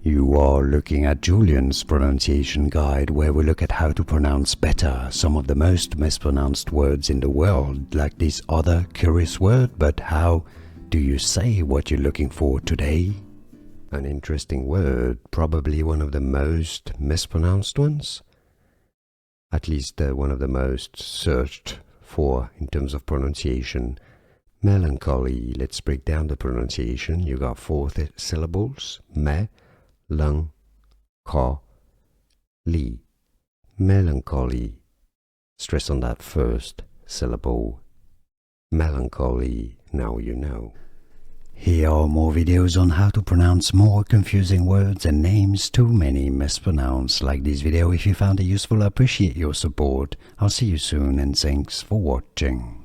You are looking at Julian's pronunciation guide, where we look at how to pronounce better some of the most mispronounced words in the world, like this other curious word. But how do you say what you're looking for today? An interesting word, probably one of the most mispronounced ones, at least one of the most searched for in terms of pronunciation. Melancholy. Let's break down the pronunciation. You got four syllables. Me-lang-co-ly. Melancholy. Stress on that first syllable. Melancholy. Now you know. Here are more videos on how to pronounce more confusing words and names too many mispronounced. Like this video if you found it useful. I appreciate your support. I'll see you soon and thanks for watching.